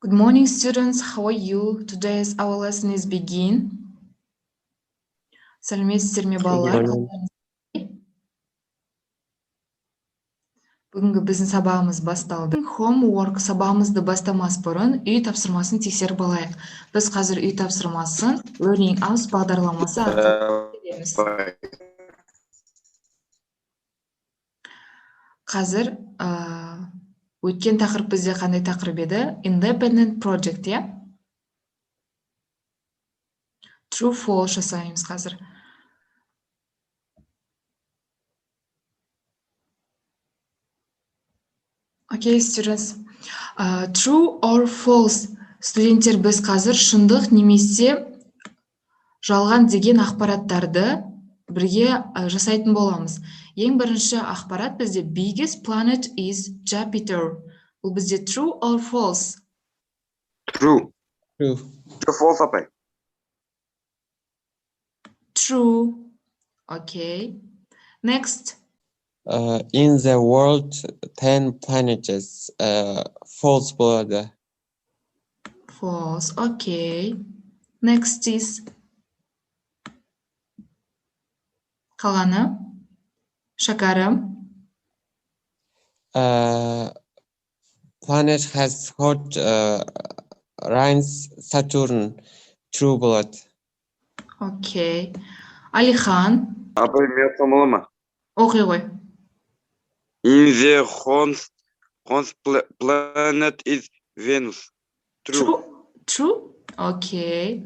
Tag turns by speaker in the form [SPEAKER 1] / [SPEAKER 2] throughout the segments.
[SPEAKER 1] Good morning, students. How are you? Today's our lesson is begin. Сәлеметсіздер ме балалар? Бүгінгі біздің сабағымыз басталды. Homework сабағымызды бастамас бұрын үй тапсырмасын тексеріп алайық. Біз қазір үй тапсырмасын Learning House бағдарламасы арқылы тексереміз. Қазір өткен тақырып бізде қандай тақырып еді? Independent project, иә? True, false жасаймыз қазір. Okay, students. True or false? Студенттер, біз қазір шындық немесе жалған деген ақпараттарды бірге жасайтын боламыз. Ең бірінші ақпарат бізде biggest planet is Jupiter. Бұл бізде true or false?
[SPEAKER 2] True.
[SPEAKER 3] True.
[SPEAKER 2] True, false апай.
[SPEAKER 1] True. Okay. Next.
[SPEAKER 3] In the world, 10 planets. False болады.
[SPEAKER 1] False. Okay. Next is. Қалғаны. Шәкәрім.
[SPEAKER 3] Planet has hot rings. Saturn. True болады.
[SPEAKER 1] Okay. Алихан.
[SPEAKER 2] Апай, мен қамылы ма?
[SPEAKER 1] Оқи ғой.
[SPEAKER 2] In the hottest planet is Venus. True.
[SPEAKER 1] True? Okay.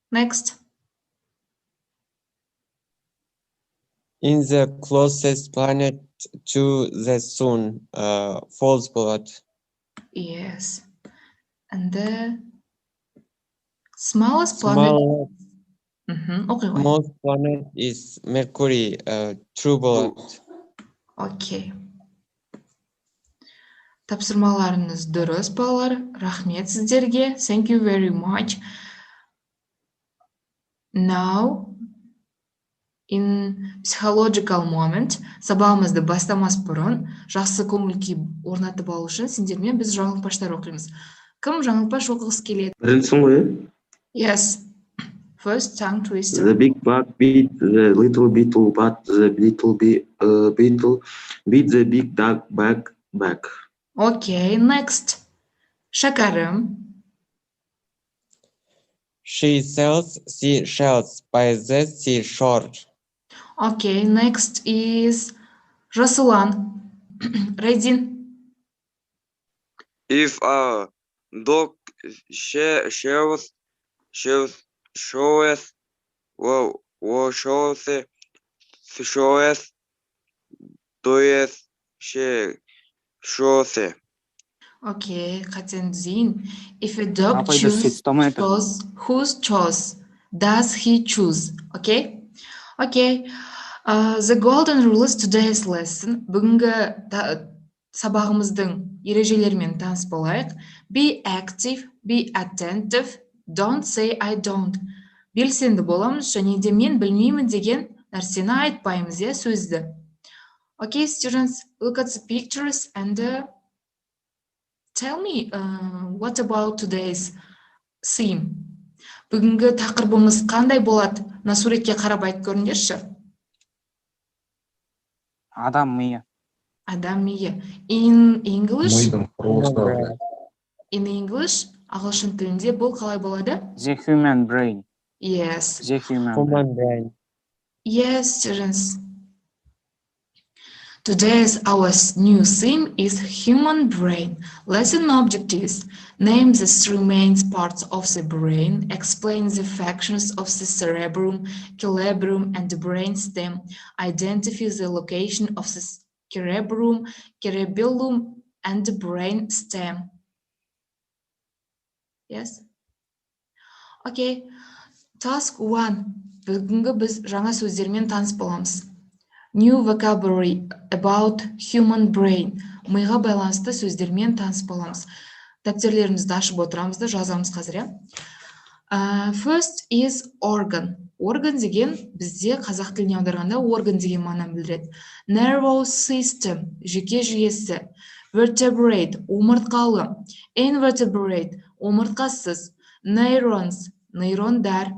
[SPEAKER 1] Next.
[SPEAKER 3] In the closest planet to the sun. False болады.
[SPEAKER 1] Yes. And the smallest planet. Okay.
[SPEAKER 3] Most planet is Mercury. True болады.
[SPEAKER 1] Okay. Тапсырмаларыңыз дұрыс, балалар. Рахмет сіздерге. Thank you very much. Now, in psychological moment, сабағымызды бастамас бұрын, жақсы көңіл-күй орнатып алу үшін сендермен біз жаңылтпаштар оқимыз. Кім жаңылтпаш оқығысы келеді?
[SPEAKER 2] Біріншісің ғой,
[SPEAKER 1] Yes. First, tongue twister.
[SPEAKER 2] The big bug beat the little beetle, but the little beetle beat the big dog back.
[SPEAKER 1] Okay, next. Шәкәрім.
[SPEAKER 3] She sells seashells by the seashore.
[SPEAKER 1] Okay, next is Расулан. Райдин.
[SPEAKER 2] If a dog shows
[SPEAKER 1] Okay, Katenzin. If a dog chooses, whose chose? Does he choose? Okay? Okay. The golden rule is today's lesson. Бүгінгі сабағымыздың ережелерімен таныс болайық. Be active, be attentive, don't say I don't. Белсенді боламыз, және де мен білмеймін деген нәрсені айтпаймыз, иә, сөзді. Okay, students, look at the pictures and tell me what about today's theme. Бүгінгі тақырыбымыз қандай болады? Мына суретке қарап айтып көріңдерші.
[SPEAKER 4] Адам миы.
[SPEAKER 1] Адам миы. In English?
[SPEAKER 3] In
[SPEAKER 1] English, ағылшын тілінде бұл қалай болады?
[SPEAKER 4] The human brain.
[SPEAKER 1] Yes.
[SPEAKER 4] The human
[SPEAKER 3] brain.
[SPEAKER 1] Yes, students. Today's our new theme is human brain. Lesson objectives: name the three main parts of the brain, explain the functions of the cerebrum, cerebellum, and the brainstem, identify the location of the cerebrum, cerebellum, and the brainstem. Yes? Okay. Task 1. Бүгінгі біз жаңа сөздермен таныс боламыз. New vocabulary about human brain. Миға байланысты сөздермен таныс боламыз. Дәптерлерімізді ашып отырамыз да жазамыз қазір, иә? First is organ. Орган деген бізде қазақ тіліне аударғанда орган деген мағынаны білдіреді. Nervous system, жүйке жүйесі. Vertebrate, омыртқалы. Invertebrate, омыртқасыз. Neurons, нейрондар.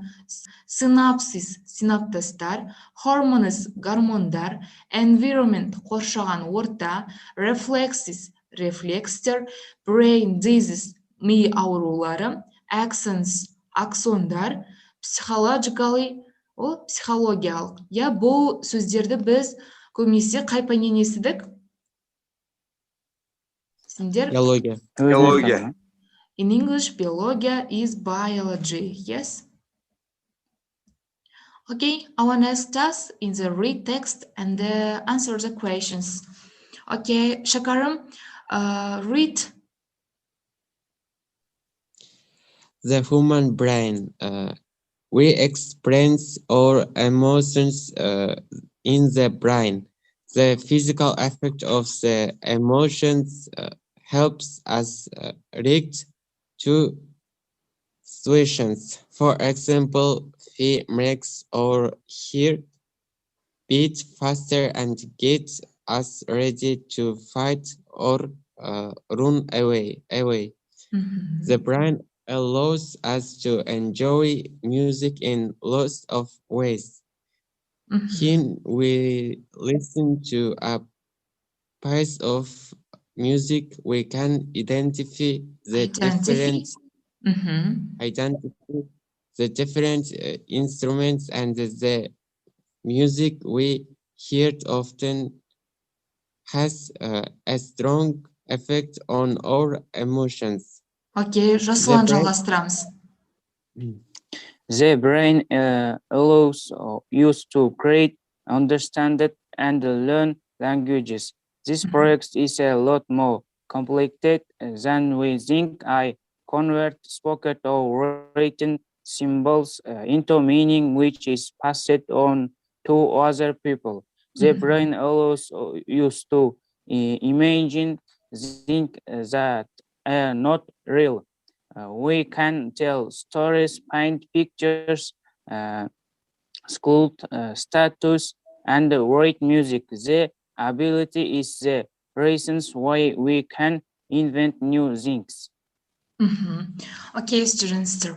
[SPEAKER 1] Synapses, синаптастар. Hormones, гормондар. Environment, қоршаған орта. Reflexes, рефлекстер. Brain disease, ми аурулары. Axons, аксондар. Psychologically, ол психологиялық. Я, бұл сөздерді біз көбінесе қай пәннен естідік? Сендер?
[SPEAKER 3] Биология.
[SPEAKER 2] Биология.
[SPEAKER 1] In English, biology is biology, yes? Okay, our next task is the read text and answer the questions. Okay, Shakaram, read.
[SPEAKER 3] The human brain. We experience our emotions in the brain. The physical effect of the emotions helps us react to situations. For example, fear makes our heart beat faster and gets us ready to fight or run away. The brain allows us to enjoy music in lots of ways. When we listen to a piece of music, we can identify the different instruments, and the music we hear often has a strong effect on our emotions.
[SPEAKER 1] Okay, Жасұлан жалғастырамыз.
[SPEAKER 4] The brain allows us to create, understand it, and learn languages. This project is a lot more complicated than we think. I convert spoken or written symbols into meaning which is passed on to other people. The brain allows us to imagine things that are not real. We can tell stories, paint pictures, sculpt statues, and write music. The ability is the reasons why we can invent new things.
[SPEAKER 1] Okay, students.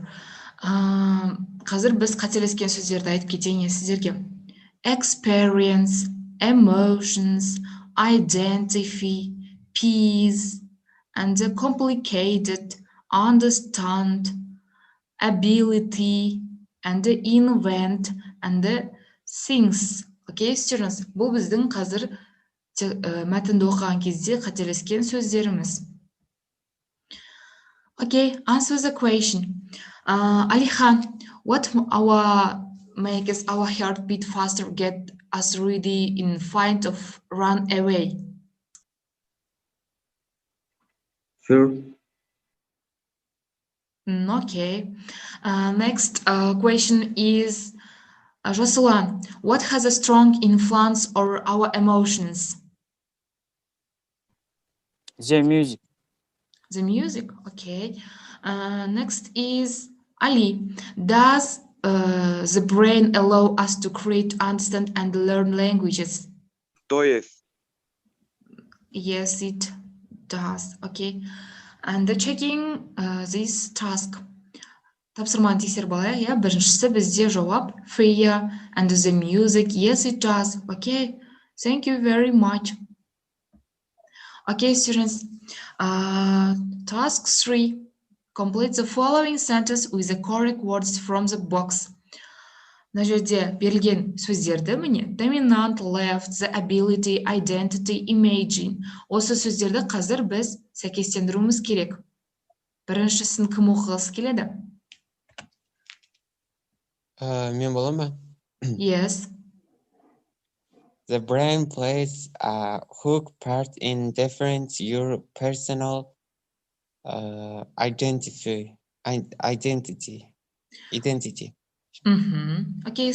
[SPEAKER 1] Қазір біз қателескен сөздерді айтып кетейін сіздерге. Experience, emotions, identify, peace, and complicated, understand, ability, and invent, and things. Okay, students, бұл біздің қазір мәтінді оқыған кезде қателескен сөздеріміз. Okay, answer the question. Alihan, what makes our heart beat faster, get us ready in fight of run away?
[SPEAKER 2] Fear.
[SPEAKER 1] Okay. Next question is, Жасұлан, what has a strong influence over our emotions?
[SPEAKER 4] The music.
[SPEAKER 1] The music, okay. Next is Ali. Does the brain allow us to create, understand, and learn languages? Yes, it does. Okay. And checking this task. Тапсырманы тексеріп алайық, иә. Біріншісі бізде жауап fear and the music. Yes, it does. Okay. Thank you very much. Okay, students. Task 3. Complete the following sentence with the correct words from the box. Мына жерде берілген сөздерді, міне, dominant, left, the ability, identity, imagine. Осы сөздерді қазір біз сәйкестендіруіміз керек. Біріншісін кім оқығысы келеді?
[SPEAKER 3] Мен бола ма?
[SPEAKER 1] Yes.
[SPEAKER 3] The brain plays a huge part in different your personal identity.
[SPEAKER 1] Okay,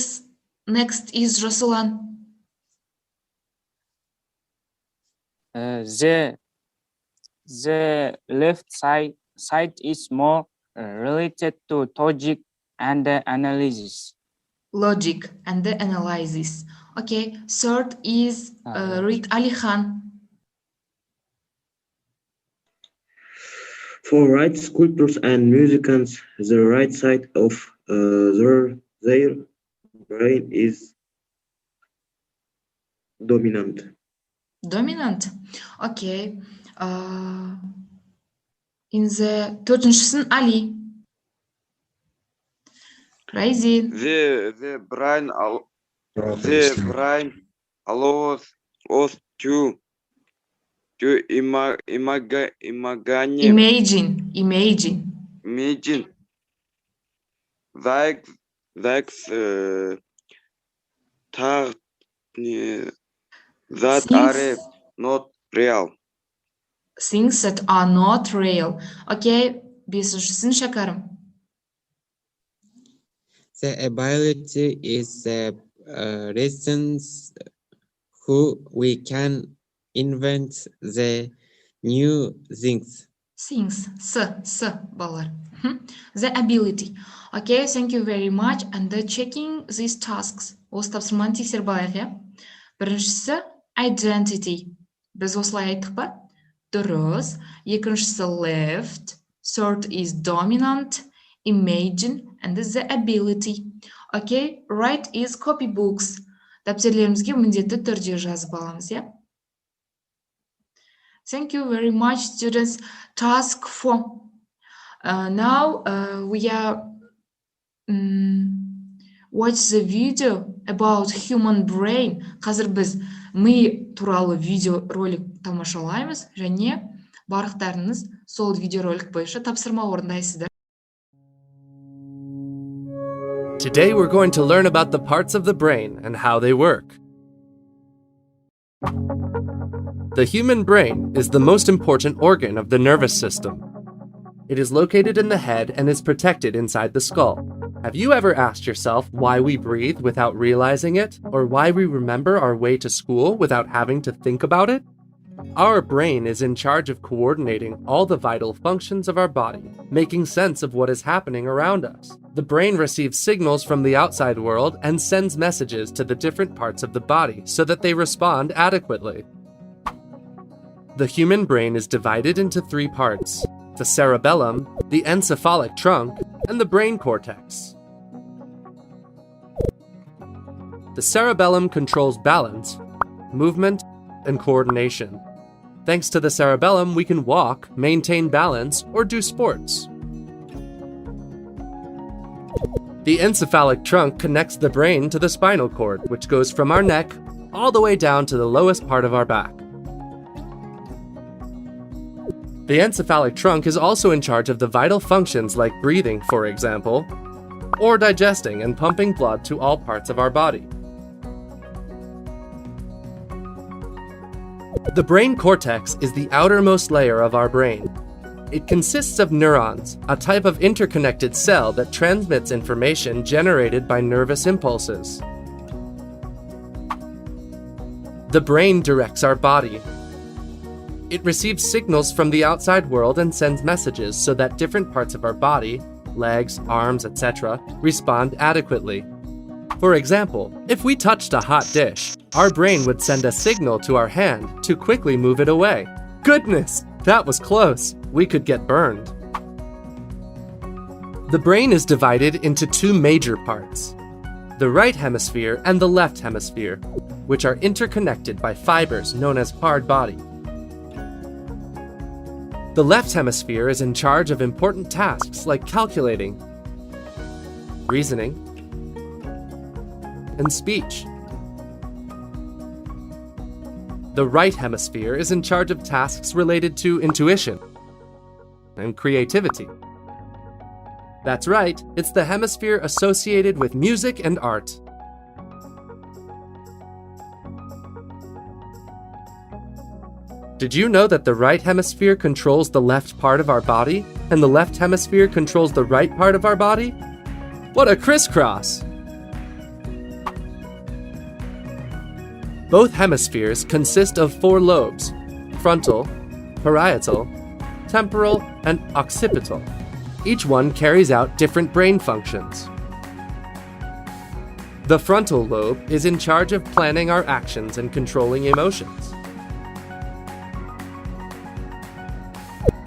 [SPEAKER 1] next is Жасұлан.
[SPEAKER 4] The left side is more related to logic and analysis.
[SPEAKER 1] logic and the analysis. Okay, third is read Ali Khan.
[SPEAKER 2] For right sculptors and musicians, the right side of their brain is dominant.
[SPEAKER 1] Dominant. Okay. In the төртіншісін Ali. Rising.
[SPEAKER 5] The brain allows us to
[SPEAKER 1] Imagine.
[SPEAKER 5] that are not real.
[SPEAKER 1] Things that are not real. Okay, бесіншісін шәкәрім.
[SPEAKER 3] The ability is the reasons who we can invent the new things.
[SPEAKER 1] Things. S балар. The ability. Okay, thank you very much. And checking these tasks. Осы тапсырманы тексеріп алайық, иә? Біріншісі identity. Біз осылай айттық па? Дұрыс. Екіншісі left. Third is dominant. Imagine and the ability. Okay, right is copybooks. Дәптерлерімізге міндетті түрде жазып аламыз, иә? Thank you very much, students. Task 4. Now we are watch the video about human brain. Қазір біз ми туралы видеоролик тамашалаймыз, және барлықтарыңыз сол видеоролик бойынша тапсырма орындайсыздар.
[SPEAKER 6] Today we're going to learn about the parts of the brain and how they work. The human brain is the most important organ of the nervous system. It is located in the head and is protected inside the skull. Have you ever asked yourself why we breathe without realizing it, or why we remember our way to school without having to think about it? Our brain is in charge of coordinating all the vital functions of our body, making sense of what is happening around us. The brain receives signals from the outside world and sends messages to the different parts of the body so that they respond adequately. The human brain is divided into 3 parts: the cerebellum, the encephalic trunk, and the brain cortex. The cerebellum controls balance, movement, and coordination. Thanks to the cerebellum, we can walk, maintain balance, or do sports. The encephalic trunk connects the brain to the spinal cord, which goes from our neck all the way down to the lowest part of our back. The encephalic trunk is also in charge of the vital functions like breathing, for example, or digesting and pumping blood to all parts of our body. The brain cortex is the outermost layer of our brain. It consists of neurons, a type of interconnected cell that transmits information generated by nervous impulses. The brain directs our body. It receives signals from the outside world and sends messages so that different parts of our body, legs, arms, etc., respond adequately. For example, if we touched a hot dish, our brain would send a signal to our hand to quickly move it away. Goodness, that was close. We could get burned. The brain is divided into 2 major parts: the right hemisphere and the left hemisphere, which are interconnected by fibers known as hard body. The left hemisphere is in charge of important tasks like calculating, reasoning, and speech. The right hemisphere is in charge of tasks related to intuition and creativity. That's right, it's the hemisphere associated with music and art. Did you know that the right hemisphere controls the left part of our body, and the left hemisphere controls the right part of our body? What a crisscross! Both hemispheres consist of 4 lobes: frontal, parietal, temporal, and occipital. Each one carries out different brain functions. The frontal lobe is in charge of planning our actions and controlling emotions.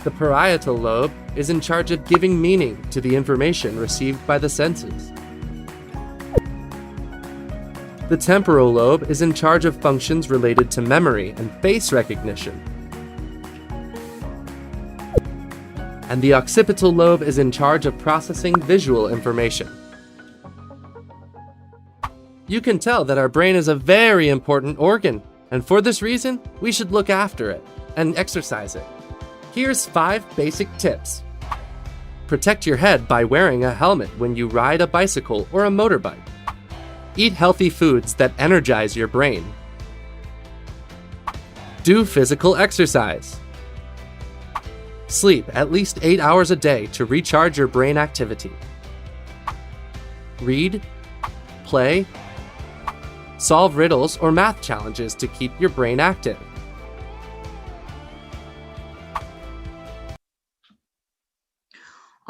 [SPEAKER 6] The parietal lobe is in charge of giving meaning to the information received by the senses. The temporal lobe is in charge of functions related to memory and face recognition. And the occipital lobe is in charge of processing visual information. You can tell that our brain is a very important organ, and for this reason, we should look after it and exercise it. Here's 5 basic tips. Protect your head by wearing a helmet when you ride a bicycle or a motorbike. Eat healthy foods that energize your brain. Do physical exercise. Sleep at least 8 hours a day to recharge your brain activity. Read, play, solve riddles or math challenges to keep your brain active.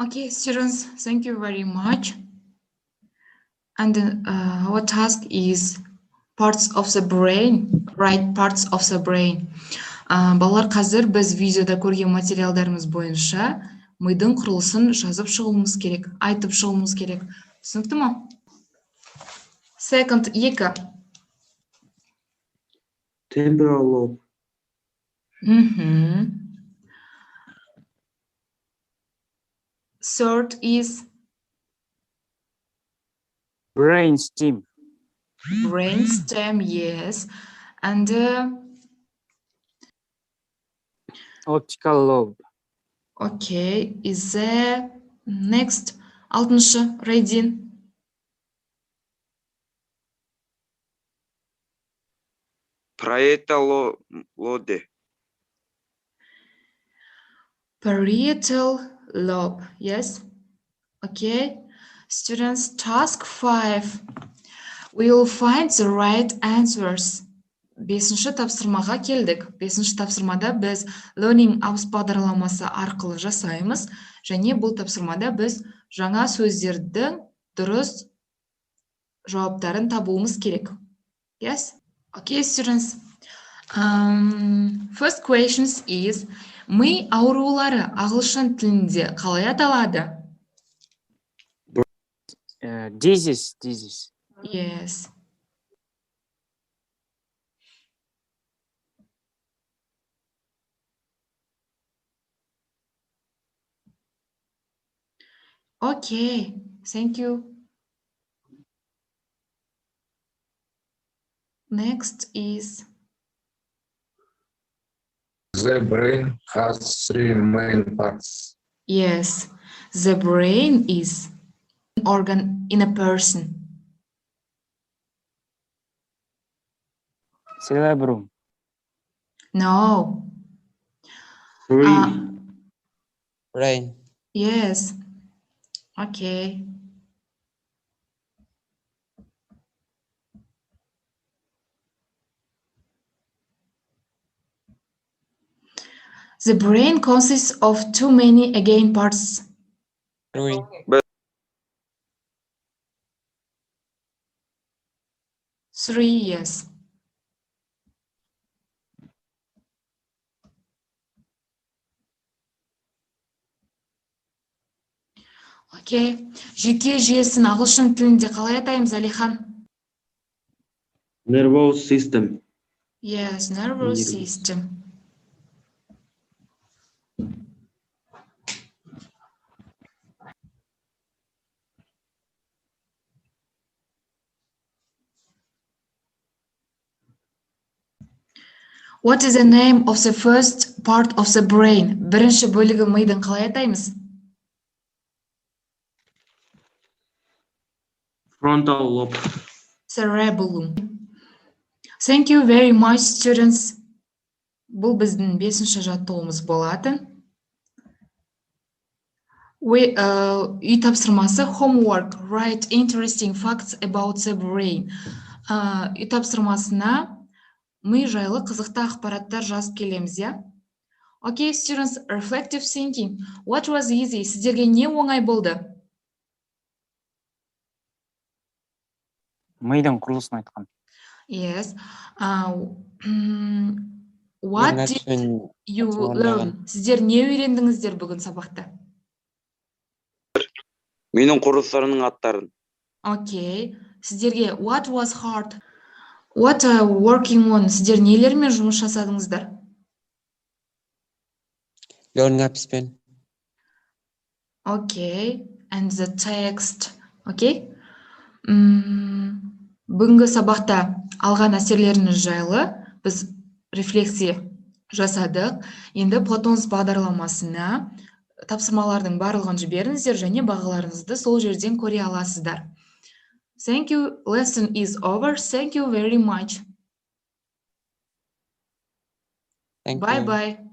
[SPEAKER 1] Okay, students, thank you very much. And our task is parts of the brain, right? Parts of the brain. Балалар, қазір біз видеода көрген материалдарымыз бойынша мидың құрылысын жазып шығуымыз керек, айтып шығуымыз керек. Түсінікті ме? Second, 2.
[SPEAKER 2] Temporal lobe.
[SPEAKER 1] Third is
[SPEAKER 4] Brainstem.
[SPEAKER 1] brainstem, yes. And
[SPEAKER 4] Optical lobe.
[SPEAKER 1] okay, is the next 6-шы, Raydin.
[SPEAKER 5] Parietal lobe.
[SPEAKER 1] Parietal lobe, yes. Okay, students, task 5. We will find the right answers. 5-шы тапсырмаға келдік. 5-шы тапсырмада біз Learning Apps бағдарламасы арқылы жасаймыз, және бұл тапсырмада біз жаңа сөздердің дұрыс жауаптарын табуымыз керек. Yes? Okay, students. First question is, ми аурулары ағылшын тілінде қалай аталады?
[SPEAKER 4] Disease.
[SPEAKER 1] Yes. Okay, thank you. Next is
[SPEAKER 7] The brain has 3 main parts.
[SPEAKER 1] yes, the brain is an organ in a person.
[SPEAKER 4] Cerebrum.
[SPEAKER 1] No.
[SPEAKER 2] 3.
[SPEAKER 3] Brain.
[SPEAKER 1] Yes. Okay. The brain consists of too many again parts.
[SPEAKER 3] 3.
[SPEAKER 1] 3, yes. Okay. Жүйке жүйесін ағылшын тілінде қалай атаймыз, Алихан?
[SPEAKER 2] Nervous system.
[SPEAKER 1] Yes, nervous system. What is the name of the first part of the brain? Бірінші бөлігі мидың қалай атаймыз?
[SPEAKER 2] Frontal lobe.
[SPEAKER 1] Cerebellum. Thank you very much, students. Бұл біздің 5-шы жаттығуымыз болады. Үй тапсырмасы homework, write interesting facts about the brain. Үй тапсырмасына ми жайлы қызықты ақпараттар жазып келеміз, я? Okay, students, reflective thinking. What was easy? Сіздерге не оңай болды?
[SPEAKER 4] Мидың құрылысын айтқан.
[SPEAKER 1] Yes. What did you learn? Сіздер не үйрендіңіздер бүгін сабақта?
[SPEAKER 5] Менің құрылыстарының аттарын.
[SPEAKER 1] Okay. Сіздерге what was hard? What are you working on? Сіздер нелермен жұмыс жасадыңыздар?
[SPEAKER 3] Learning спен.
[SPEAKER 1] Okay. And the text. Okay. Бүгінгі сабақта алған әсерлеріңіз жайлы біз рефлексия жасадық. Енді Платонс бағдарламасына тапсырмалардың барлығын жіберіңіздер және бағаларыңызды сол жерден көре аласыздар. Thank you. Lesson is over. Thank you very much.
[SPEAKER 3] Thank
[SPEAKER 1] Bye
[SPEAKER 3] you.
[SPEAKER 1] bye.